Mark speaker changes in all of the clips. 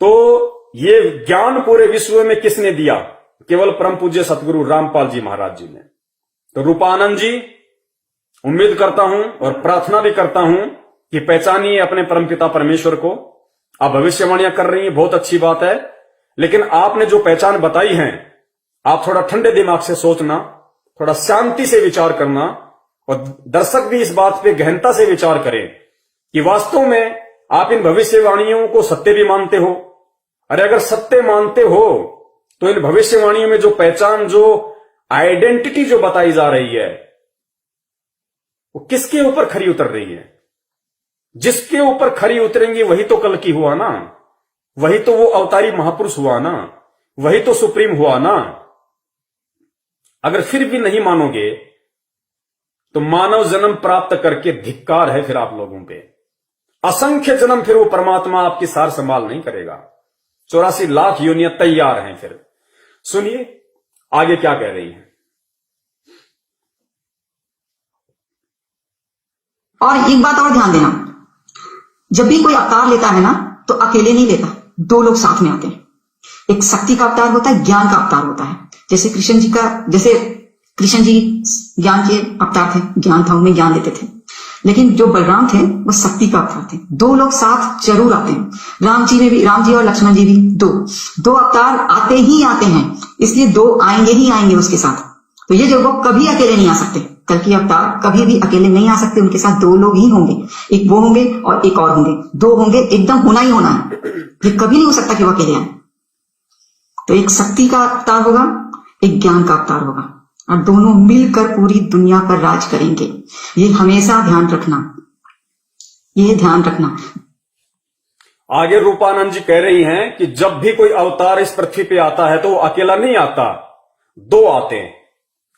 Speaker 1: तो ये ज्ञान पूरे विश्व में किसने दिया? केवल परम पूज्य सतगुरु रामपाल जी महाराज जी ने। तो रूपानंद जी, उम्मीद करता हूं और प्रार्थना भी करता हूं कि पहचानिए अपने परमपिता परमेश्वर को। आप भविष्यवाणियां कर रही हैं, बहुत अच्छी बात है, लेकिन आपने जो पहचान बताई है, आप थोड़ा ठंडे दिमाग से सोचना, थोड़ा शांति से विचार करना, और दर्शक भी इस बात पे गहनता से विचार करें कि वास्तव में आप इन भविष्यवाणियों को सत्य भी मानते हो। अरे अगर सत्य मानते हो तो इन भविष्यवाणियों में जो पहचान, जो आइडेंटिटी जो बताई जा रही है, वो किसके ऊपर खरी उतर रही है? जिसके ऊपर खरी उतरेंगी वही तो कल की हुआ ना, वही तो वो अवतारी महापुरुष हुआ ना, वही तो सुप्रीम हुआ ना। अगर फिर भी नहीं मानोगे तो मानव जन्म प्राप्त करके धिक्कार है फिर आप लोगों पे। असंख्य जन्म फिर वो परमात्मा आपकी सार संभाल नहीं करेगा। 84 लाख योनियां तैयार हैं। फिर सुनिए आगे क्या कह रही है।
Speaker 2: और एक बात और ध्यान देना, जब भी कोई अवतार लेता है ना तो अकेले नहीं लेता, दो लोग साथ में आते हैं। एक शक्ति का अवतार होता है, ज्ञान का अवतार होता है। जैसे कृष्ण जी ज्ञान के अवतार थे, ज्ञान था, उनमें ज्ञान देते थे। लेकिन जो बलराम थे वो शक्ति का अवतार थे। दो लोग साथ जरूर आते हैं। राम जी और लक्ष्मण जी भी दो अवतार आते ही आते हैं, इसलिए दो आएंगे ही आएंगे उसके साथ। तो ये जो वो कभी अकेले नहीं आ सकते, कल की अवतार कभी भी अकेले नहीं आ सकते, उनके साथ दो लोग ही होंगे। एक वो होंगे और एक और होंगे, दो होंगे, एकदम होना ही होना है। ये कभी नहीं हो सकता कि वो अकेले आए। तो एक शक्ति का अवतार होगा, एक ज्ञान का अवतार होगा, और दोनों मिलकर पूरी दुनिया पर राज करेंगे। ये हमेशा ध्यान रखना, ये ध्यान रखना।
Speaker 1: आगे रूपानंद जी कह रही हैं कि जब भी कोई अवतार इस पृथ्वी पे आता है तो वो अकेला नहीं आता, दो आते हैं।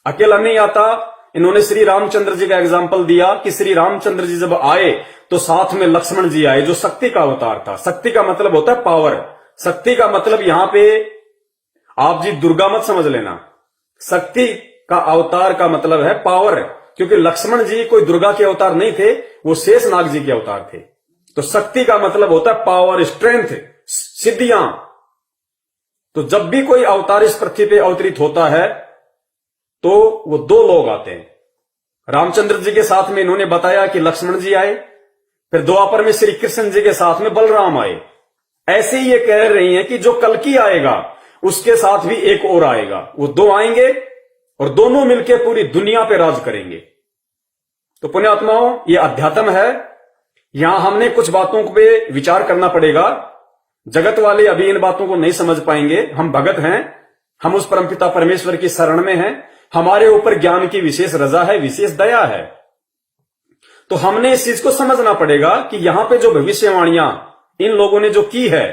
Speaker 1: अकेला नहीं आता। इन्होंने श्री रामचंद्र जी का एग्जाम्पल दिया कि श्री रामचंद्र जी जब आए तो साथ में लक्ष्मण जी आए, जो शक्ति का अवतार था। शक्ति का मतलब होता है पावर। शक्ति का मतलब यहां पे आप जी दुर्गा मत समझ लेना। शक्ति का अवतार का मतलब है पावर, क्योंकि लक्ष्मण जी कोई दुर्गा के अवतार नहीं थे, वो शेषनाग जी के अवतार थे। तो शक्ति का मतलब होता है पावर, स्ट्रेंथ, सिद्धियां। तो जब भी कोई अवतार इस पृथ्वी पे अवतरित होता है तो वो दो लोग आते हैं। रामचंद्र जी के साथ में इन्होंने बताया कि लक्ष्मण जी आए, फिर द्वापर में श्री कृष्ण जी के साथ में बलराम आए। ऐसे ही ये कह रही हैं कि जो कल की आएगा उसके साथ भी एक और आएगा, वो दो आएंगे और दोनों मिलकर पूरी दुनिया पे राज करेंगे। तो पुण्यात्माओं, ये अध्यात्म है। यहां हमने कुछ बातों पे विचार करना पड़ेगा। जगत वाले अभी इन बातों को नहीं समझ पाएंगे। हम भगत हैं, हम उस परमपिता परमेश्वर की शरण में हैं। हमारे ऊपर ज्ञान की विशेष रजा है, विशेष दया है। तो हमने इस चीज को समझना पड़ेगा कि यहां पे जो भविष्यवाणियां इन लोगों ने जो की है,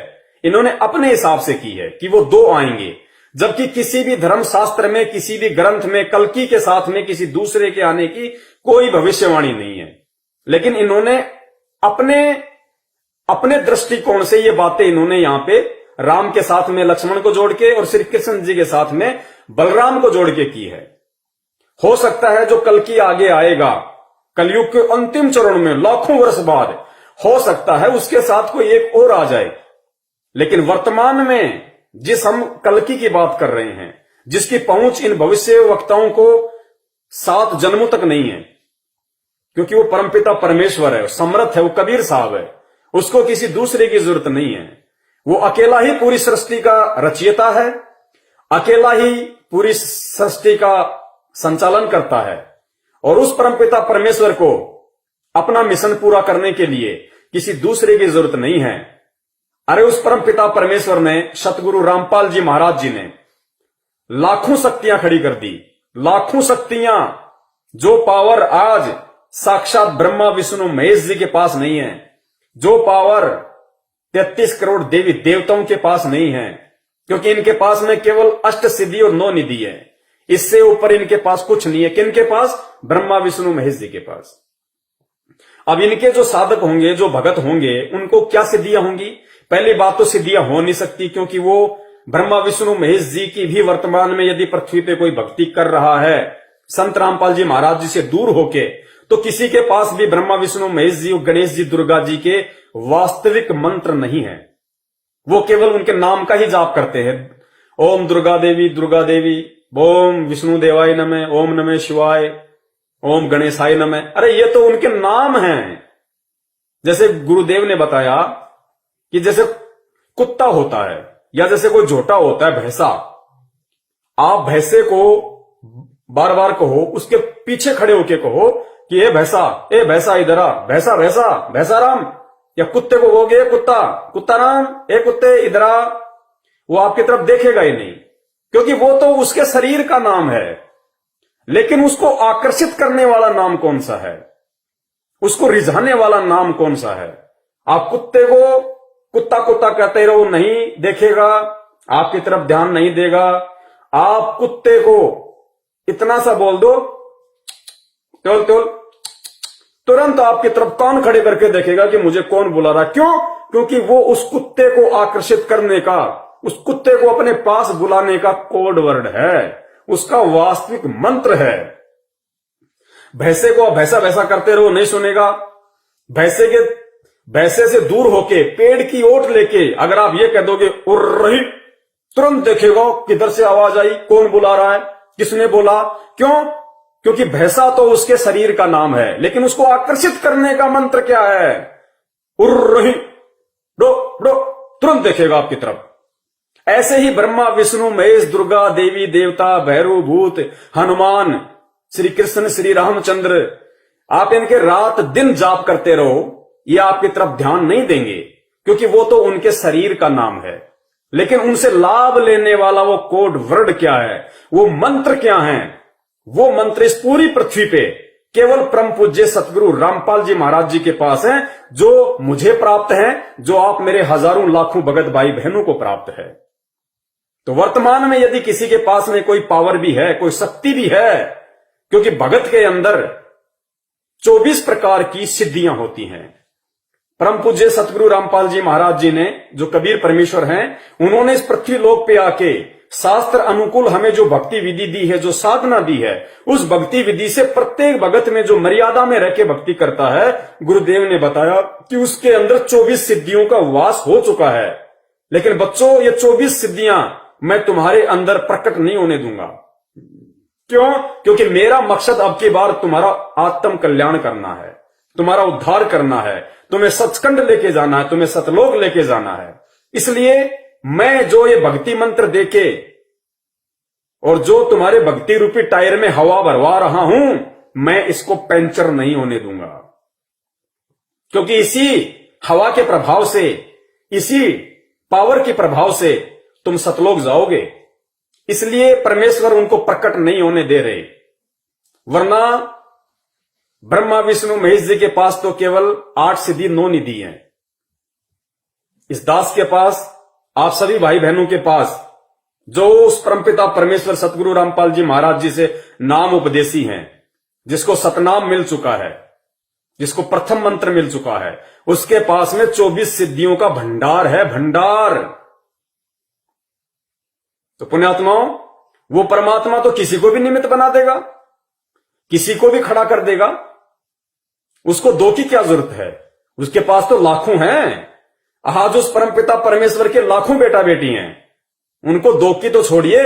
Speaker 1: इन्होंने अपने हिसाब से की है कि वो दो आएंगे, जबकि किसी भी धर्म शास्त्र में, किसी भी ग्रंथ में कल्कि के साथ में किसी दूसरे के आने की कोई भविष्यवाणी नहीं है। लेकिन इन्होंने अपने दृष्टिकोण से ये बातें इन्होंने यहां पे राम के साथ में लक्ष्मण को जोड़ के और श्री कृष्ण जी के साथ में बलराम को जोड़ के की है। हो सकता है जो कल्कि आगे आएगा, कलयुग के अंतिम चरण में लाखों वर्ष बाद, हो सकता है उसके साथ कोई एक और आ जाए। लेकिन वर्तमान में जिस हम कल्कि की बात कर रहे हैं, जिसकी पहुंच इन भविष्य वक्ताओं को 7 जन्मों तक नहीं है, क्योंकि वो परमपिता परमेश्वर है, समर्थ है, वो कबीर साहब है, उसको किसी दूसरे की जरूरत नहीं है। वो अकेला ही पूरी सृष्टि का रचयिता है, अकेला ही पूरी सृष्टि का संचालन करता है। और उस परमपिता परमेश्वर को अपना मिशन पूरा करने के लिए किसी दूसरे की जरूरत नहीं है। अरे उस परमपिता परमेश्वर ने, सतगुरु रामपाल जी महाराज जी ने लाखों शक्तियां खड़ी कर दी, लाखों शक्तियां। जो पावर आज साक्षात ब्रह्मा विष्णु महेश जी के पास नहीं है, जो पावर 33 करोड़ देवी देवताओं के पास नहीं है, क्योंकि इनके पास में केवल अष्ट सिद्धि और 9 निधि है। इससे ऊपर इनके पास कुछ नहीं है। किनके पास? ब्रह्मा विष्णु महेश जी के पास। अब इनके जो साधक होंगे, जो भगत होंगे, उनको क्या सिद्धियां होंगी? पहली बात तो सिद्धियां हो नहीं सकती, क्योंकि वो ब्रह्मा विष्णु महेश जी की भी वर्तमान में यदि पृथ्वी पे कोई भक्ति कर रहा है संत रामपाल जी महाराज जी से दूर होके, तो किसी के पास भी ब्रह्मा विष्णु महेश जी, गणेश जी, दुर्गा जी के वास्तविक मंत्र नहीं है। वो केवल उनके नाम का ही जाप करते हैं। ओम दुर्गा देवी, ओम विष्णु देवाय नमः, ओम नमः शिवाय, ओम गणेशाय नमः। अरे ये तो उनके नाम हैं। जैसे गुरुदेव ने बताया कि जैसे कुत्ता होता है या जैसे कोई झोटा होता है भैंसा, आप भैंसे को बार बार कहो, उसके पीछे खड़े होके कहो कि ए भैंसा इधर आ, भैंसा राम, या कुत्ते को कहोगे कुत्ता राम, ए कुत्ते इधर आ, वो आपकी तरफ देखेगा ही नहीं, क्योंकि वो तो उसके शरीर का नाम है। लेकिन उसको आकर्षित करने वाला नाम कौन सा है, उसको रिझाने वाला नाम कौन सा है? आप कुत्ते को कुत्ता कहते रहो, नहीं देखेगा, आपकी तरफ ध्यान नहीं देगा। आप कुत्ते को इतना सा बोल दो, तुरंत आपकी तरफ कान खड़े करके देखेगा कि मुझे कौन बुला रहा। क्यों? क्योंकि वो उस कुत्ते को आकर्षित करने का, उस कुत्ते को अपने पास बुलाने का कोड वर्ड है, उसका वास्तविक मंत्र है। भैंसे को भैंसा करते रहो, नहीं सुनेगा। भैंसे से दूर होके पेड़ की ओट लेके अगर आप ये कह दोगे उड़ रही, तुरंत देखेगा किधर से आवाज आई, कौन बुला रहा है, किसने बोला। क्यों? क्योंकि भैंसा तो उसके शरीर का नाम है, लेकिन उसको आकर्षित करने का मंत्र क्या है? उड़ रही, डो, तुरंत देखेगा आपकी तरफ। ऐसे ही ब्रह्मा विष्णु महेश दुर्गा देवी देवता भैरव भूत हनुमान श्री कृष्ण श्री रामचंद्र, आप इनके रात दिन जाप करते रहो, ये आपकी तरफ ध्यान नहीं देंगे, क्योंकि वो तो उनके शरीर का नाम है। लेकिन उनसे लाभ लेने वाला वो कोड वर्ड क्या है, वो मंत्र क्या है? वो मंत्र इस पूरी पृथ्वी पे केवल परम पूज्य सतगुरु रामपाल जी महाराज जी के पास है, जो मुझे प्राप्त है, जो आप मेरे हजारों लाखों भगत भाई बहनों को प्राप्त है। तो वर्तमान में यदि किसी के पास में कोई पावर भी है, कोई शक्ति भी है, क्योंकि भगत के अंदर 24 प्रकार की सिद्धियां होती हैं। परम पूज्य सतगुरु रामपाल जी महाराज जी ने, जो कबीर परमेश्वर हैं, उन्होंने इस पृथ्वी लोक पे आके शास्त्र अनुकूल हमें जो भक्ति विधि दी है, जो साधना दी है, उस भक्ति विधि से प्रत्येक भगत में जो मर्यादा में रह के भक्ति करता है, गुरुदेव ने बताया कि उसके अंदर 24 सिद्धियों का वास हो चुका है। लेकिन बच्चों, ये 24 सिद्धियां मैं तुम्हारे अंदर प्रकट नहीं होने दूंगा। क्यों? क्योंकि मेरा मकसद अब की बार तुम्हारा आत्म कल्याण करना है, तुम्हारा उद्धार करना है, तुम्हें सचखंड लेके जाना है, तुम्हें सतलोक लेके जाना है। इसलिए मैं जो ये भक्ति मंत्र देके और जो तुम्हारे भक्ति रूपी टायर में हवा भरवा रहा हूं, मैं इसको पंचर नहीं होने दूंगा। क्योंकि इसी हवा के प्रभाव से, इसी पावर के प्रभाव से तुम सतलोक जाओगे। इसलिए परमेश्वर उनको प्रकट नहीं होने दे रहे। वरना ब्रह्मा विष्णु महेश जी के पास तो केवल 8 सिद्धि 9 निधि हैं। इस दास के पास, आप सभी भाई बहनों के पास, जो उस परमपिता परमेश्वर सतगुरु रामपाल जी महाराज जी से नाम उपदेशी हैं, जिसको सतनाम मिल चुका है, जिसको प्रथम मंत्र मिल चुका है, उसके पास में 24 सिद्धियों का भंडार है, भंडार। तो पुण्यात्माओं, वो परमात्मा तो किसी को भी निमित्त बना देगा, किसी को भी खड़ा कर देगा। उसको दो की क्या जरूरत है? उसके पास तो लाखों हैं। आज उस परमपिता परमेश्वर के लाखों बेटा बेटी हैं, उनको दो की तो छोड़िए,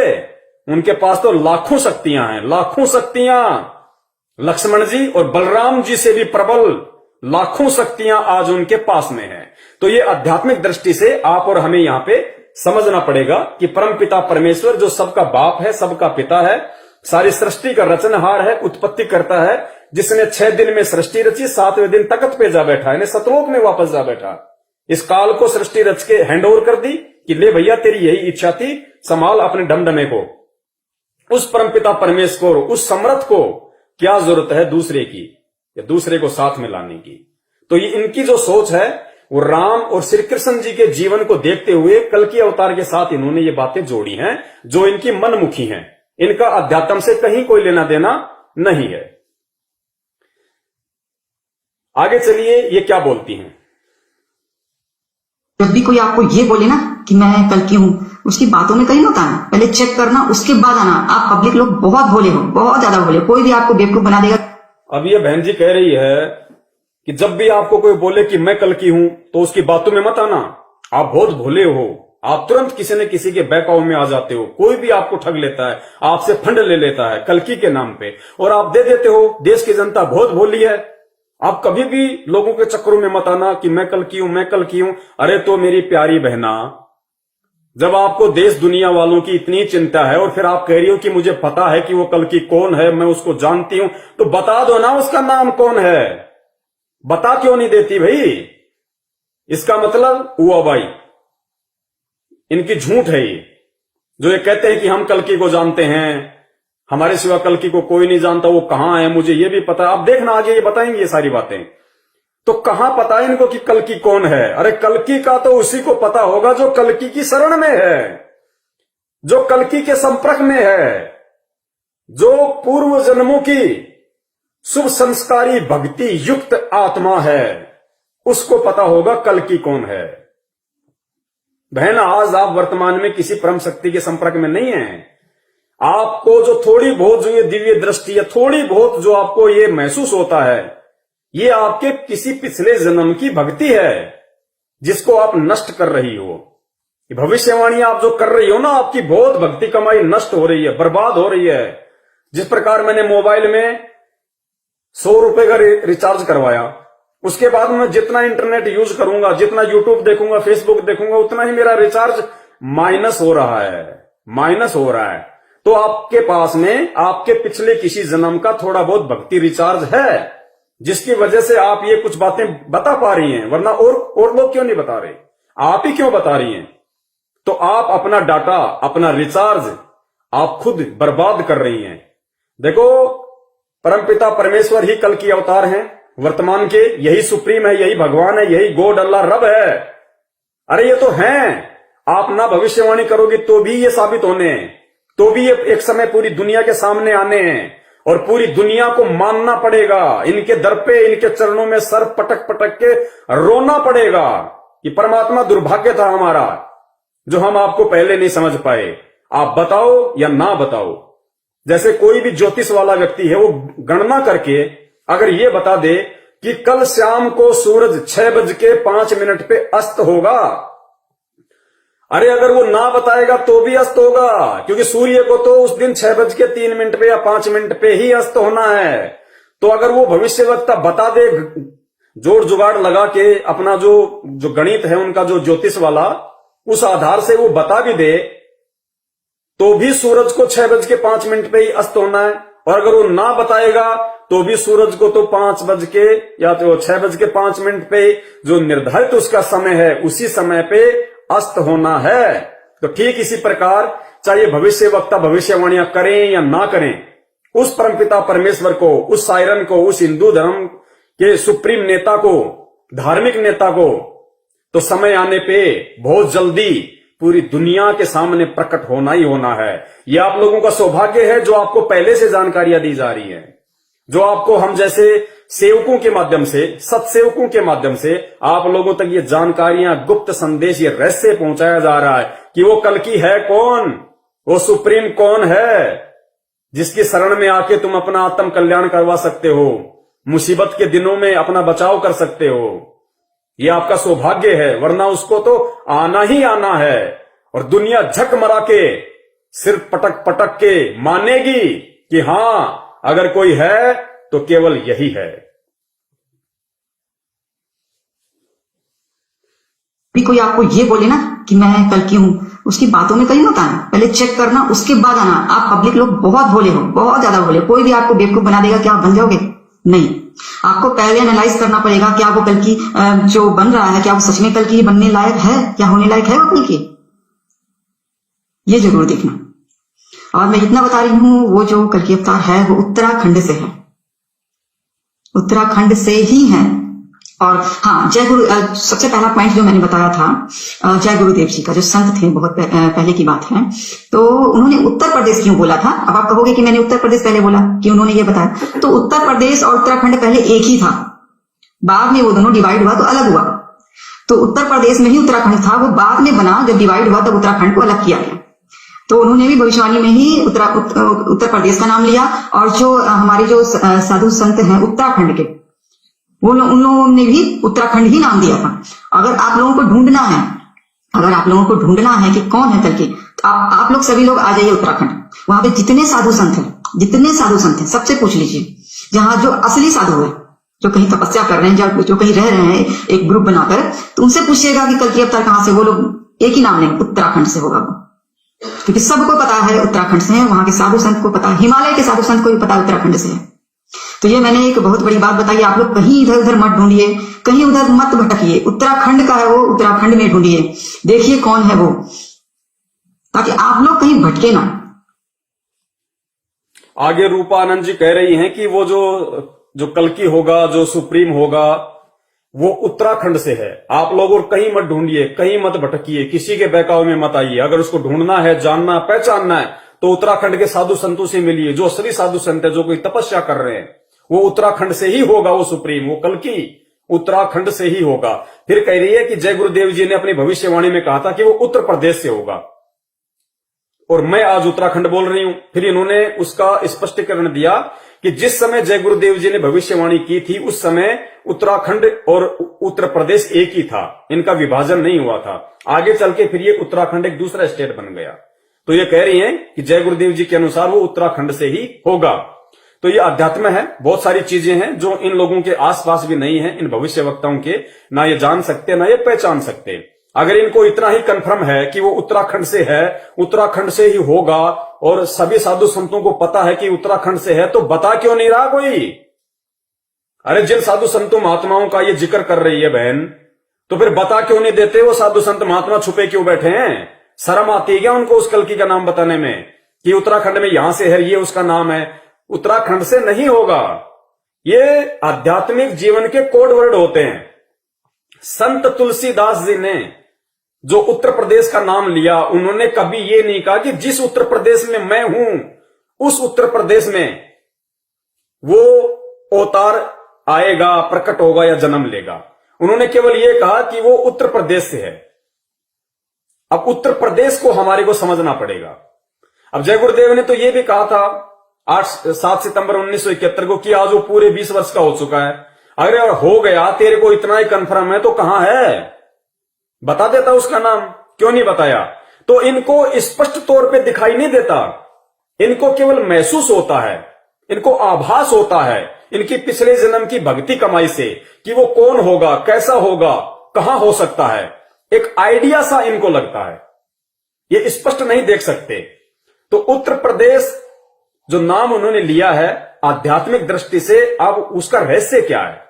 Speaker 1: उनके पास तो लाखों शक्तियां हैं, लाखों शक्तियां। लक्ष्मण जी और बलराम जी से भी प्रबल लाखों शक्तियां आज उनके पास में हैं। तो ये आध्यात्मिक दृष्टि से आप और हमें यहां पे समझना पड़ेगा कि परमपिता परमेश्वर जो सबका बाप है, सबका पिता है, सारी सृष्टि का रचनहार है, उत्पत्ति करता है, जिसने 6 दिन में सृष्टि रची, 7वें दिन तख्त पे जा बैठा, यानी सतलोक में वापस जा बैठा। इस काल को सृष्टि रच के हैंड ओवर कर दी कि ले भैया, तेरी यही इच्छा थी, संभाल अपने डमडमे को। उस परमपिता परमेश्वर, उस समर्थ को क्या जरूरत है दूसरे की, या दूसरे को साथ में लाने की? तो ये इनकी जो सोच है, वो राम और श्री कृष्ण जी के जीवन को देखते हुए कल की अवतार के साथ इन्होंने ये बातें जोड़ी हैं, जो इनकी मनमुखी हैं। इनका अध्यात्म से कहीं कोई लेना देना नहीं है। आगे चलिए, ये क्या बोलती हैं।
Speaker 2: जब भी कोई आपको ये बोले ना कि मैं कल की हूं, उसकी बातों में कहीं मत आना, पहले चेक करना, उसके बाद आना। आप पब्लिक लोग बहुत भोले हो, बहुत ज्यादा भोले, कोई भी आपको बेवकूफ बना देगा।
Speaker 1: अब ये बहन जी कह रही है कि जब भी आपको कोई बोले कि मैं कल की हूं, तो उसकी बातों में मत आना, आप बहुत भोले हो, आप तुरंत किसी न किसी के बहकाव में आ जाते हो। कोई भी आपको ठग लेता है, आपसे फंड ले लेता है कल्कि के नाम पे, और आप दे देते हो। देश की जनता बहुत भोली है। आप कभी भी लोगों के चक्करों में मत आना कि मैं कल्कि हूं, मैं कल्कि हूं। अरे तो मेरी प्यारी बहना, जब आपको देश दुनिया वालों की इतनी चिंता है और फिर आप कह रही हो कि मुझे पता है कि वो कल्कि कौन है, मैं उसको जानती हूं, तो बता दो ना उसका नाम कौन है। बता क्यों नहीं देती भाई? इसका मतलब हुआ भाई, इनकी झूठ है ये, जो ये कहते हैं कि हम कल्कि को जानते हैं, हमारे सिवा कल्कि को कोई नहीं जानता, वो कहां है मुझे ये भी पता। आप देखना आगे ये बताएंगे ये सारी बातें। तो कहां पता है इनको कि कल्कि कौन है? अरे कल्कि का तो उसी को पता होगा जो कल्कि की शरण में है, जो कल्कि के संपर्क में है, जो पूर्व जन्मों की शुभ संस्कारी भक्ति युक्त आत्मा है, उसको पता होगा कल्कि कौन है। बहन, आज आप वर्तमान में किसी परम शक्ति के संपर्क में नहीं है। आपको जो थोड़ी बहुत जो ये दिव्य दृष्टि है, थोड़ी बहुत जो आपको ये महसूस होता है, ये आपके किसी पिछले जन्म की भक्ति है जिसको आप नष्ट कर रही हो। ये भविष्यवाणी आप जो कर रही हो ना, आपकी बहुत भक्ति कमाई नष्ट हो रही है, बर्बाद हो रही है। जिस प्रकार मैंने मोबाइल में 100 रुपए का रिचार्ज करवाया, उसके बाद मैं जितना इंटरनेट यूज करूंगा, जितना यूट्यूब देखूंगा, फेसबुक देखूंगा, उतना ही मेरा रिचार्ज माइनस हो रहा है, माइनस हो रहा है। तो आपके पास में आपके पिछले किसी जन्म का थोड़ा बहुत भक्ति रिचार्ज है, जिसकी वजह से आप ये कुछ बातें बता पा रही हैं, वरना और लोग क्यों नहीं बता रहे? आप ही क्यों बता रही हैं? तो आप अपना डाटा, अपना रिचार्ज आप खुद बर्बाद कर रही हैं। देखो, परमपिता परमेश्वर ही कल की अवतार हैं वर्तमान के, यही सुप्रीम है, यही भगवान है, यही गॉड अल्लाह रब है। अरे ये तो हैं। आप ना भविष्यवाणी करोगे तो भी ये साबित होने हैं, तो भी ये एक समय पूरी दुनिया के सामने आने हैं, और पूरी दुनिया को मानना पड़ेगा। इनके दर पे, इनके चरणों में सर पटक पटक के रोना पड़ेगा कि परमात्मा दुर्भाग्य था हमारा जो हम आपको पहले नहीं समझ पाए। आप बताओ या ना बताओ। जैसे कोई भी ज्योतिष वाला व्यक्ति है, वो गणना करके अगर ये बता दे कि कल शाम को सूरज 6:05 पे अस्त होगा, अरे अगर वो ना बताएगा तो भी अस्त होगा, क्योंकि सूर्य को तो उस दिन 6:03 पे या 5 पे ही अस्त होना है। तो अगर वो भविष्यवक्ता बता दे, जोड़ जुगाड़ लगा के अपना जो गणित है उनका, जो ज्योतिष वाला, उस आधार से वो बता भी दे, तो भी सूरज को 6:05 पे ही अस्त होना है। और अगर वो ना बताएगा तो भी सूरज को तो 5 या तो 6:05 पे जो निर्धारित उसका समय है, उसी समय पे अस्त होना है। तो ठीक इसी प्रकार चाहे भविष्य वक्ता भविष्यवाणियां करें या ना करें, उस परमपिता परमेश्वर को, उस सायरन को, उस हिंदू धर्म के सुप्रीम नेता को, धार्मिक नेता को, तो समय आने पे बहुत जल्दी पूरी दुनिया के सामने प्रकट होना ही होना है। यह आप लोगों का सौभाग्य है जो आपको पहले से जानकारियां दी जा रही है, जो आपको हम जैसे सेवकों के माध्यम से, सत्सेवकों के माध्यम से आप लोगों तक ये जानकारियां, गुप्त संदेश, ये रहस्य पहुंचाया जा रहा है कि वो कल्कि है कौन, वो सुप्रीम कौन है, जिसकी शरण में आके तुम अपना आत्म कल्याण करवा सकते हो, मुसीबत के दिनों में अपना बचाव कर सकते हो। ये आपका सौभाग्य है, वरना उसको तो आना ही आना है। और दुनिया झक मरा के, सिर पटक पटक के मानेगी कि हां, अगर कोई है तो केवल यही है।
Speaker 2: भी कोई आपको ये बोले ना कि मैं कल्कि हूं, उसकी बातों में कहीं मत आना, पहले चेक करना, उसके बाद आना। आप पब्लिक लोग बहुत भोले हो, बहुत ज्यादा भोले। कोई भी आपको बेवकूफ बना देगा कि आप बन जाओगे, नहीं। आपको पहले एनालाइज करना पड़ेगा क्या वो कल्कि जो बन रहा है, क्या वो सच में कल्कि बनने लायक है, क्या होने लायक है वो कल्कि, ये जरूर देखना। और मैं इतना बता रही हूं, वो जो कल्कि अवतार है वो उत्तराखंड से है, उत्तराखंड से ही है। और हाँ, जय गुरु, सबसे पहला पॉइंट जो मैंने बताया था, जय गुरुदेव जी का जो संत थे, बहुत पहले की बात है, तो उन्होंने उत्तर प्रदेश क्यों बोला था। अब आप कहोगे कि मैंने उत्तर प्रदेश पहले बोला, कि उन्होंने ये बताया। तो उत्तर प्रदेश और उत्तराखंड पहले एक ही था, बाद में वो दोनों डिवाइड हुआ तो अलग हुआ। तो उत्तर प्रदेश में ही उत्तराखंड था, वो बाद में बना, जब डिवाइड हुआ तब उत्तराखंड को अलग किया गया। तो उन्होंने भी भविष्यवाणी में ही उत्तर प्रदेश का नाम लिया। और जो हमारे जो साधु संत हैं उत्तराखंड के, उन लोगों ने भी उत्तराखंड ही नाम दिया था। अगर आप लोगों को ढूंढना है अगर आप लोगों को ढूंढना है कि कौन है कल्कि, तो आप लोग सभी लोग आ जाइए उत्तराखंड। वहां पे जितने साधु संत हैं सबसे पूछ लीजिए, जहां जो असली साधु है, जो कहीं तपस्या कर रहे हैं, जो कहीं रह रहे हैं एक ग्रुप बनाकर, तो उनसे पूछिएगा कि कल्कि अवतार कहां से। वो लोग एक ही नाम लेंगे, उत्तराखंड से होगा वो, क्योंकि सबको पता है उत्तराखंड से है। वहां के साधु संत को पता है, हिमालय के साधु संत को भी पता है उत्तराखंड से है। तो ये मैंने एक बहुत बड़ी बात बताई। आप लोग कहीं इधर उधर मत ढूंढिए, कहीं उधर मत भटकिए, उत्तराखंड का है वो, उत्तराखंड में ढूंढिए, देखिए कौन है वो, ताकि आप लोग कहीं भटके ना।
Speaker 1: आगे रूपानंद जी कह रही हैं कि वो जो कल्कि होगा, जो सुप्रीम होगा, वो उत्तराखंड से है। आप लोग और कहीं मत ढूंढिए, कहीं मत भटकिए, किसी के बहकावे में मत आइए। अगर उसको ढूंढना है, जानना, पहचानना है, तो उत्तराखंड के साधु संतों से मिलिए। जो असली साधु संत है, जो कोई तपस्या कर रहे हैं, वो उत्तराखंड से ही होगा। वो सुप्रीम, वो कल्कि उत्तराखंड से ही होगा। फिर कह रही है कि जय गुरुदेव जी ने अपनी भविष्यवाणी में कहा था कि वो उत्तर प्रदेश से होगा, और मैं आज उत्तराखंड बोल रही हूं। फिर इन्होंने उसका स्पष्टीकरण दिया कि जिस समय जय गुरुदेव जी ने भविष्यवाणी की थी, उस समय उत्तराखंड और उत्तर प्रदेश एक ही था, इनका विभाजन नहीं हुआ था। आगे चल के फिर ये उत्तराखंड एक दूसरा स्टेट बन गया। तो ये कह रही हैं कि जय गुरुदेव जी के अनुसार वो उत्तराखंड से ही होगा। तो ये अध्यात्म है, बहुत सारी चीजें हैं जो इन लोगों के आसपास भी नहीं है, इन भविष्यवक्ताओं के, ना ये जान सकते ना ये पहचान सकते। अगर इनको इतना ही कंफर्म है कि वो उत्तराखंड से है, उत्तराखंड से ही होगा, और सभी साधु संतों को पता है कि उत्तराखंड से है, तो बता क्यों नहीं रहा कोई? अरे जिन साधु संतों महात्माओं का ये जिक्र कर रही है बहन, तो फिर बता क्यों नहीं देते? वो साधु संत महात्मा छुपे क्यों बैठे हैं? शर्म आती है क्या उनको उस कल्कि का नाम बताने में कि उत्तराखंड में यहां से है, ये उसका नाम है? उत्तराखंड से नहीं होगा। ये आध्यात्मिक जीवन के कोड वर्ड होते हैं। संत तुलसीदास जी ने जो उत्तर प्रदेश का नाम लिया, उन्होंने कभी ये नहीं कहा कि जिस उत्तर प्रदेश में मैं हूं, उस उत्तर प्रदेश में वो अवतार आएगा, प्रकट होगा या जन्म लेगा। उन्होंने केवल ये कहा कि वो उत्तर प्रदेश से है। अब उत्तर प्रदेश को हमारे को समझना पड़ेगा। अब जय गुरुदेव ने तो ये भी कहा था 7 सितंबर 1971 को कि आज वो पूरे 20 वर्ष का हो चुका है। अगर हो गया, तेरे को इतना ही कंफर्म है, तो कहां है? बता देता उसका नाम, क्यों नहीं बताया? तो इनको स्पष्ट तौर पे दिखाई नहीं देता, इनको केवल महसूस होता है, इनको आभास होता है इनकी पिछले जन्म की भक्ति कमाई से कि वो कौन होगा, कैसा होगा, कहां हो सकता है। एक आइडिया सा इनको लगता है, ये स्पष्ट नहीं देख सकते। तो उत्तर प्रदेश जो नाम उन्होंने लिया है आध्यात्मिक दृष्टि से, अब उसका रहस्य क्या है?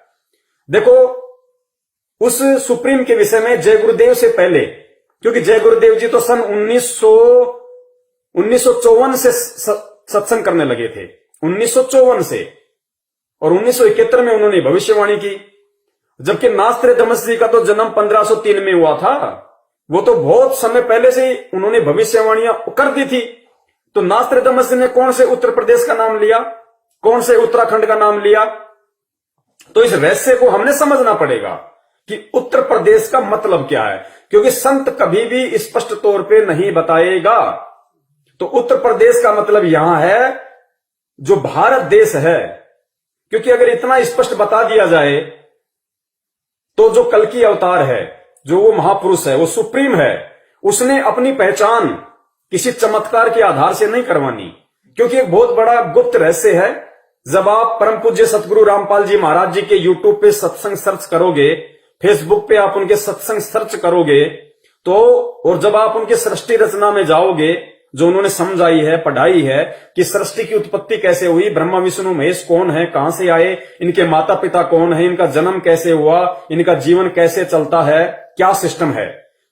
Speaker 1: देखो, उस सुप्रीम के विषय में जय गुरुदेव से पहले, क्योंकि जय गुरुदेव जी तो सन 1954 से सत्संग करने लगे थे, 1954 से, और 1971 में उन्होंने भविष्यवाणी की। जबकि नास्त्र दमस जी का तो जन्म 1503 में हुआ था, वो तो बहुत समय पहले से ही उन्होंने भविष्यवाणियां कर दी थी। तो नास्त्र दमस जी ने कौन से उत्तर प्रदेश का नाम लिया, कौन से उत्तराखंड का नाम लिया? तो इस रहस्य को हमने समझना पड़ेगा कि उत्तर प्रदेश का मतलब क्या है, क्योंकि संत कभी भी स्पष्ट तौर पे नहीं बताएगा। तो उत्तर प्रदेश का मतलब यहां है जो भारत देश है, क्योंकि अगर इतना स्पष्ट बता दिया जाए तो जो कल्कि अवतार है, जो वो महापुरुष है, वो सुप्रीम है, उसने अपनी पहचान किसी चमत्कार के आधार से नहीं करवानी, क्योंकि एक बहुत बड़ा गुप्त रहस्य है। जब आप परम पूज्य सतगुरु रामपाल जी महाराज जी के यूट्यूब पे सत्संग सर्च करोगे, फेसबुक पे आप उनके सत्संग सर्च करोगे, तो और जब आप उनके सृष्टि रचना में जाओगे, जो उन्होंने समझाई है, पढ़ाई है कि सृष्टि की उत्पत्ति कैसे हुई, ब्रह्मा विष्णु महेश कौन है, कहां से आए, इनके माता पिता कौन है, इनका जन्म कैसे हुआ, इनका जीवन कैसे चलता है, क्या सिस्टम है,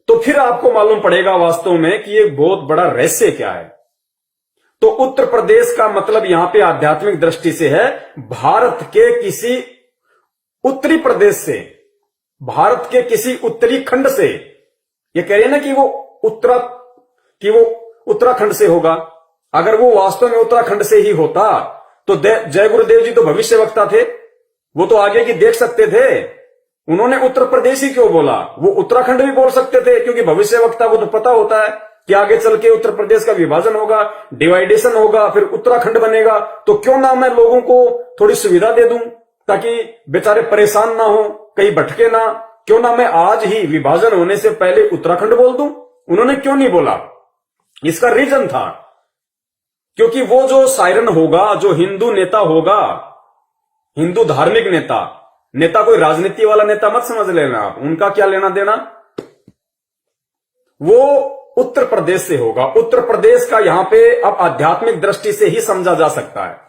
Speaker 1: तो फिर आपको मालूम पड़ेगा वास्तव में कि ये बहुत बड़ा रहस्य क्या है। तो उत्तर प्रदेश का मतलब यहां पे आध्यात्मिक दृष्टि से है भारत के किसी उत्तरी प्रदेश से, भारत के किसी उत्तरी खंड से। ये कह रहे हैं ना कि वो उत्तराखंड से होगा। अगर वो वास्तव में उत्तराखंड से ही होता तो जय गुरुदेव जी तो भविष्यवक्ता थे, वो तो आगे की देख सकते थे। उन्होंने उत्तर प्रदेश ही क्यों बोला? वो उत्तराखंड भी बोल सकते थे, क्योंकि भविष्यवक्ता को तो पता होता है कि आगे चल के उत्तर प्रदेश का विभाजन होगा, डिवाइडेशन होगा, फिर उत्तराखंड बनेगा। तो क्यों ना मैं लोगों को थोड़ी सुविधा दे दूं ताकि बेचारे परेशान ना हो, कहीं भटके ना, क्यों ना मैं आज ही विभाजन होने से पहले उत्तराखंड बोल दूं? उन्होंने क्यों नहीं बोला? इसका रीजन था क्योंकि वो जो सायरन होगा, जो हिंदू नेता होगा, हिंदू धार्मिक नेता कोई राजनीति वाला नेता मत समझ लेना आप, उनका क्या लेना देना, वो उत्तर प्रदेश से होगा। उत्तर प्रदेश का यहां पे अब आध्यात्मिक दृष्टि से ही समझा जा सकता है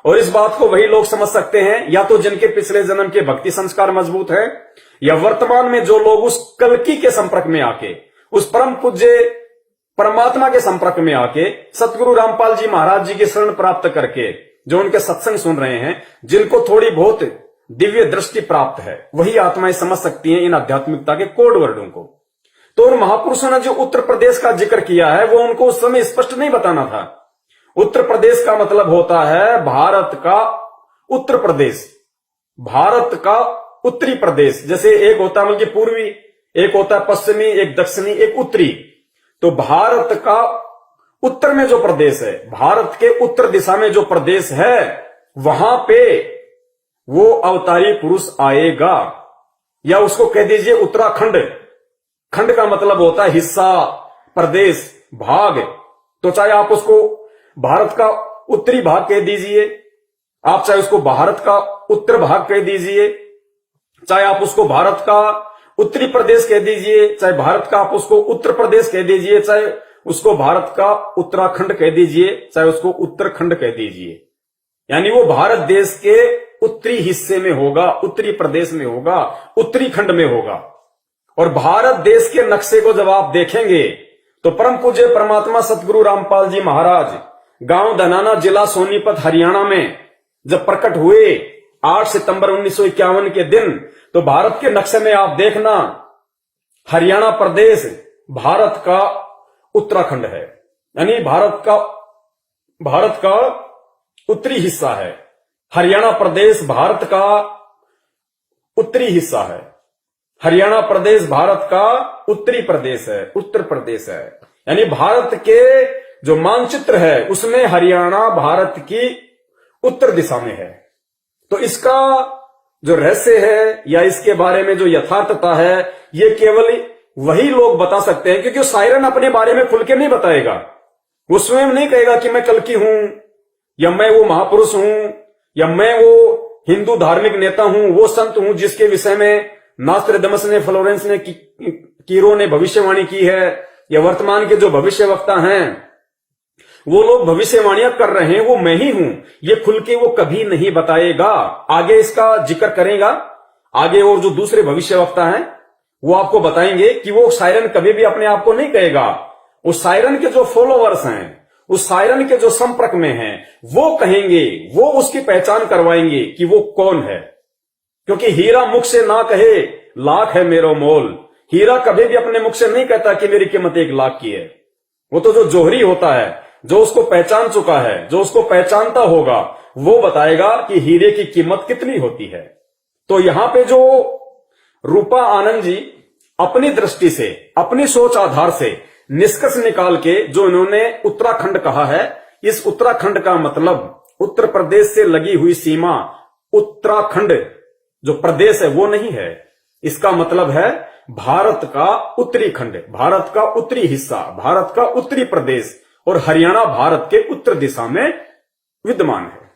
Speaker 1: और इस बात को वही लोग समझ सकते हैं या तो जिनके पिछले जन्म के भक्ति संस्कार मजबूत है या वर्तमान में जो लोग उस कल्कि के संपर्क में आके, उस परम पूज्य परमात्मा के संपर्क में आके सतगुरु रामपाल जी महाराज जी की शरण प्राप्त करके जो उनके सत्संग सुन रहे हैं, जिनको थोड़ी बहुत दिव्य दृष्टि प्राप्त है, वही आत्माएं समझ सकती हैं इन आध्यात्मिकता के कोड वर्डों को। तो उन महापुरुषों ने जो उत्तर प्रदेश का जिक्र किया है वो उनको उस समय स्पष्ट नहीं बताना था। उत्तर प्रदेश का मतलब होता है भारत का उत्तर प्रदेश, भारत का उत्तरी प्रदेश। जैसे एक होता है बल्कि पूर्वी, एक होता है पश्चिमी, एक दक्षिणी, एक उत्तरी। तो भारत का उत्तर में जो प्रदेश है, भारत के उत्तर दिशा में जो प्रदेश है, वहां पे वो अवतारी पुरुष आएगा, या उसको कह दीजिए उत्तराखंड। खंड का मतलब होता है हिस्सा, प्रदेश, भाग। तो चाहे आप उसको भारत का उत्तरी भाग कह दीजिए, आप चाहे उसको भारत का उत्तर भाग कह दीजिए, चाहे आप उसको भारत का उत्तरी प्रदेश कह दीजिए, चाहे भारत का आप उसको उत्तर प्रदेश कह दीजिए, चाहे उसको भारत का उत्तराखंड कह दीजिए, चाहे उसको उत्तरखंड कह दीजिए। यानी वो भारत देश के उत्तरी हिस्से में होगा, उत्तरी प्रदेश में होगा, उत्तरी खंड में होगा। और भारत देश के नक्शे को जब आप देखेंगे तो परम पूज्य परमात्मा सतगुरु रामपाल जी महाराज गांव धनाना, जिला सोनीपत, हरियाणा में जब प्रकट हुए 8 सितंबर 1951 के दिन, तो भारत के नक्शे में आप देखना हरियाणा प्रदेश भारत का उत्तराखंड है, यानी भारत का उत्तरी हिस्सा है। हरियाणा प्रदेश भारत का उत्तरी हिस्सा है। हरियाणा प्रदेश भारत का उत्तरी प्रदेश है, उत्तर प्रदेश है। यानी भारत के जो मानचित्र है उसमें हरियाणा भारत की उत्तर दिशा में है। तो इसका जो रहस्य है या इसके बारे में जो यथार्थता है, ये केवल वही लोग बता सकते हैं, क्योंकि सायरन अपने बारे में खुल के नहीं बताएगा। वो स्वयं नहीं कहेगा कि मैं कल्कि हूं, या मैं वो महापुरुष हूं, या मैं वो हिंदू धार्मिक नेता हूं, वो संत हूं जिसके विषय में नास्ट्रेडमस ने, फ्लोरेंस ने, कीरो ने भविष्यवाणी की है, या वर्तमान के जो भविष्य वक्ता हैं वो लोग भविष्यवाणियां कर रहे हैं, वो मैं ही हूं, ये खुल के वो कभी नहीं बताएगा। आगे इसका जिक्र करेगा, आगे और जो दूसरे भविष्य वक्ता हैं वो आपको बताएंगे कि वो सायरन कभी भी अपने आप को नहीं कहेगा। उस सायरन के जो फॉलोवर्स हैं, उस सायरन के जो संपर्क में हैं, वो कहेंगे, वो उसकी पहचान करवाएंगे कि वो कौन है। क्योंकि हीरा मुख से ना कहे लाख है मेरो मोल, हीरा कभी भी अपने मुख से नहीं कहता कि मेरी कीमत 1 लाख की है। वो तो जो जोहरी होता है, जो उसको पहचान चुका है, जो उसको पहचानता होगा, वो बताएगा कि हीरे की कीमत कितनी होती है। तो यहां पे जो रूपा आनंद जी अपनी दृष्टि से, अपनी सोच आधार से निष्कर्ष निकाल के जो इन्होंने उत्तराखंड कहा है, इस उत्तराखंड का मतलब उत्तर प्रदेश से लगी हुई सीमा, उत्तराखंड जो प्रदेश है वो नहीं है। इसका मतलब है भारत का उत्तरी खंड, भारत का उत्तरी हिस्सा, भारत का उत्तरी प्रदेश, और हरियाणा भारत के उत्तर दिशा में विद्यमान है।